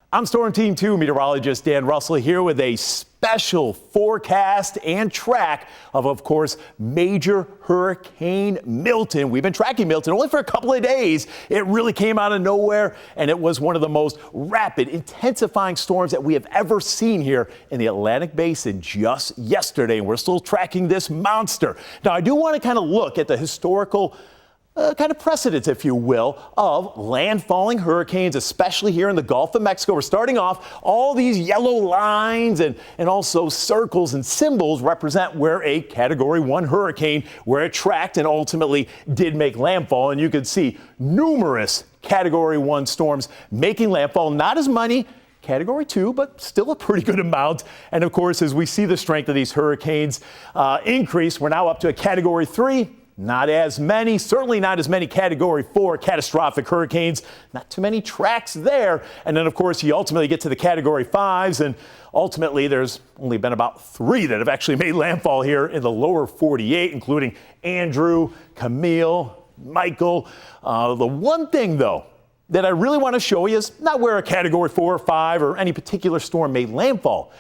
I'm Storm Team 2 meteorologist Dan Russell here with a special forecast and track of course, Major Hurricane Milton. We've been tracking Milton only for a couple of days. It really came out of nowhere, and it was one of the most rapid, intensifying storms that we have ever seen here in the Atlantic Basin just yesterday, and we're still tracking this monster. Now, I do want to kind of look at the historical kind of precedents, if you will, of landfalling hurricanes, especially here in the Gulf of Mexico. We're starting off, all these yellow lines and also circles and symbols represent where a Category 1 hurricane, where it tracked and ultimately did make landfall. And you can see numerous Category 1 storms making landfall, not as many Category 2, but still a pretty good amount. And of course, as we see the strength of these hurricanes increase, we're now up to a Category 3. Not as many, certainly not as many Category 4 catastrophic hurricanes. Not too many tracks there. And then, of course, you ultimately get to the Category 5s, and ultimately there's only been about 3 that have actually made landfall here in the lower 48, including Andrew, Camille, Michael. The one thing, though, that I really want to show you is not where a Category 4 or 5 or any particular storm made landfall.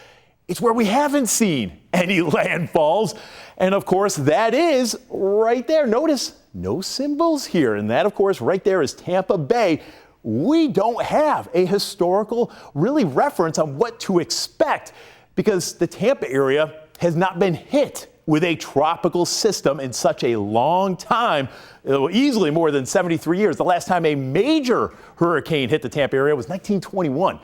It's where we haven't seen any landfalls. And of course, that is right there. Notice no symbols here. And that, of course, right there is Tampa Bay. We don't have a historical really reference on what to expect because the Tampa area has not been hit with a tropical system in such a long time, easily more than 73 years. The last time a major hurricane hit the Tampa area was 1921.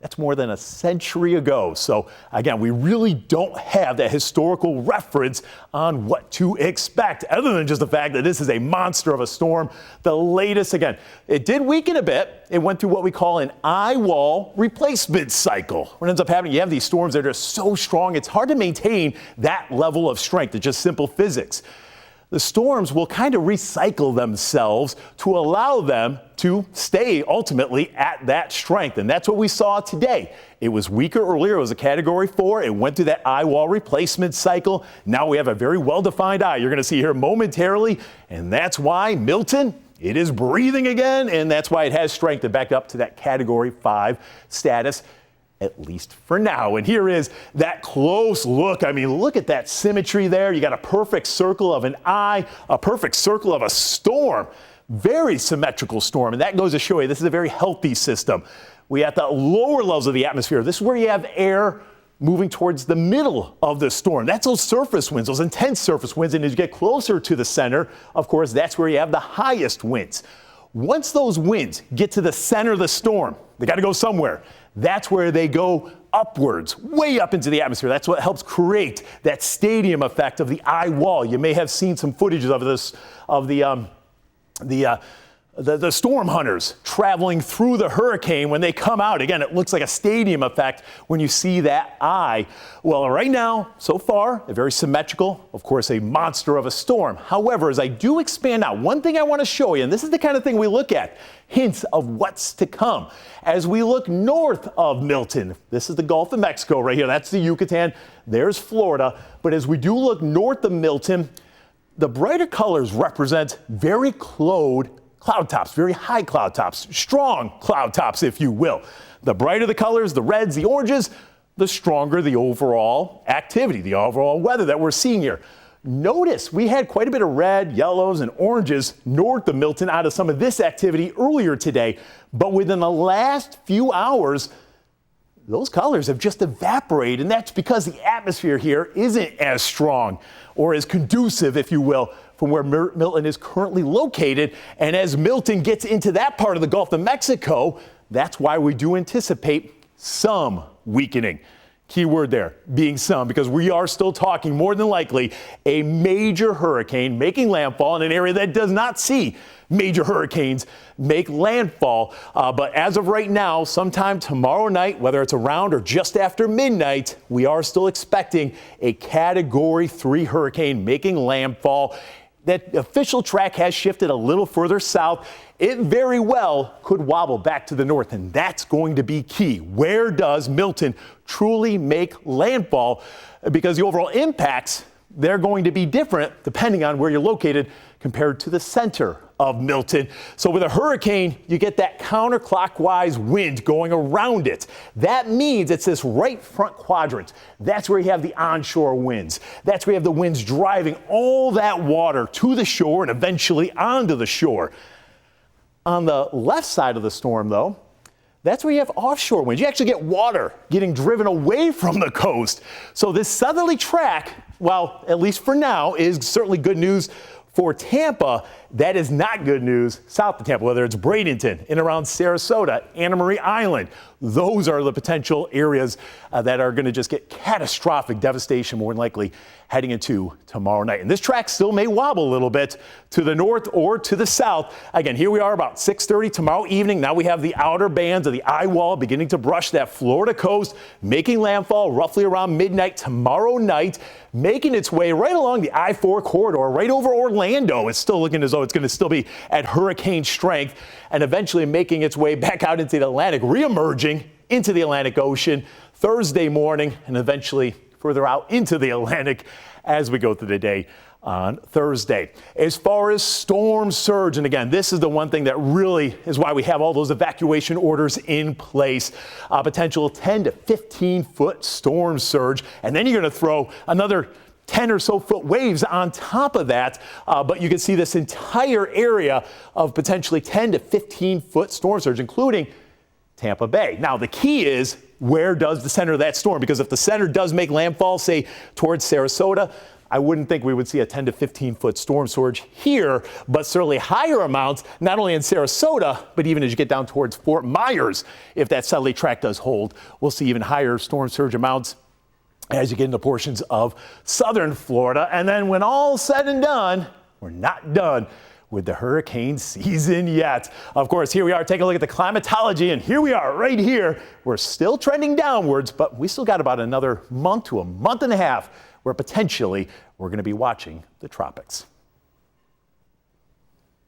That's more than a century ago. So again, we really don't have that historical reference on what to expect, other than just the fact that this is a monster of a storm. The latest, again, it did weaken a bit. It went through what we call an eye wall replacement cycle. What ends up happening, you have these storms that are so strong, it's hard to maintain that level of strength. It's just simple physics. The storms will kind of recycle themselves to allow them to stay ultimately at that strength. And that's what we saw today. It was weaker earlier. It was a Category 4. It went through that eye wall replacement cycle. Now we have a very well-defined eye. You're going to see here momentarily. And that's why Milton, it is breathing again. And that's why it has strength to back up to that Category 5 status, at least for now. And here is that close look. I mean, look at that symmetry there. You got a perfect circle of an eye, a perfect circle of a storm. Very symmetrical storm. And that goes to show you this is a very healthy system. We at the lower levels of the atmosphere. This is where you have air moving towards the middle of the storm. That's those surface winds, those intense surface winds. And as you get closer to the center, of course, that's where you have the highest winds. Once those winds get to the center of the storm, they got to go somewhere. That's where they go upwards, way up into the atmosphere. That's what helps create that stadium effect of the eye wall. You may have seen some footage of this, of the storm hunters traveling through the hurricane. When they come out, again, it looks like a stadium effect when you see that eye. Well, right now, so far, a very symmetrical, of course, a monster of a storm. However, as I do expand out, one thing I want to show you, and this is the kind of thing we look at, hints of what's to come. As we look north of Milton, this is the Gulf of Mexico right here. That's the Yucatan. There's Florida. But as we do look north of Milton, the brighter colors represent very cloud tops, very high cloud tops, strong cloud tops, if you will. The brighter the colors, the reds, the oranges, the stronger the overall activity, the overall weather that we're seeing here. Notice we had quite a bit of red, yellows, and oranges north of Milton out of some of this activity earlier today. But within the last few hours, those colors have just evaporated, and that's because the atmosphere here isn't as strong or as conducive, if you will, from where Milton is currently located. And as Milton gets into that part of the Gulf of Mexico, that's why we do anticipate some weakening. Key word there, being some, because we are still talking more than likely a major hurricane making landfall in an area that does not see major hurricanes make landfall. But as of right now, sometime tomorrow night, whether it's around or just after midnight, we are still expecting a Category 3 hurricane making landfall. That official track has shifted a little further south. It very well could wobble back to the north, and that's going to be key. Where does Milton truly make landfall? Because the overall impacts, they're going to be different depending on where you're located compared to the center of Milton. So with a hurricane, you get that counterclockwise wind going around it. That means it's this right front quadrant. That's where you have the onshore winds. That's where you have the winds driving all that water to the shore and eventually onto the shore. On the left side of the storm, though, that's where you have offshore winds. You actually get water getting driven away from the coast. So this southerly track, well, at least for now, is certainly good news for Tampa. That is not good news south of Tampa, whether it's Bradenton, in around Sarasota, Anna Marie Island. Those are the potential areas that are going to just get catastrophic devastation, more than likely, heading into tomorrow night. And this track still may wobble a little bit to the north or to the south. Again, here we are about 6:30 tomorrow evening. Now we have the outer bands of the eye wall beginning to brush that Florida coast, making landfall roughly around midnight tomorrow night, making its way right along the I-4 corridor, right over Orlando. It's still looking as though it's going to still be at hurricane strength, and eventually making its way back out into the Atlantic, reemerging into the Atlantic Ocean Thursday morning, and eventually further out into the Atlantic as we go through the day on Thursday. As far as storm surge, and again, this is the one thing that really is why we have all those evacuation orders in place. A potential 10 to 15 foot storm surge, and then you're going to throw another 10 or so foot waves on top of that, but you can see this entire area of potentially 10 to 15 foot storm surge, including Tampa Bay. Now, the key is, where does the center of that storm? Because if the center does make landfall, say, towards Sarasota, I wouldn't think we would see a 10 to 15 foot storm surge here, but certainly higher amounts, not only in Sarasota, but even as you get down towards Fort Myers. If that southerly track does hold, we'll see even higher storm surge amounts as you get into portions of southern Florida. And then when all's said and done, we're not done with the hurricane season yet. Of course, here we are taking a look at the climatology, and here we are right here. We're still trending downwards, but we still got about another month to a month and a half where potentially we're going to be watching the tropics.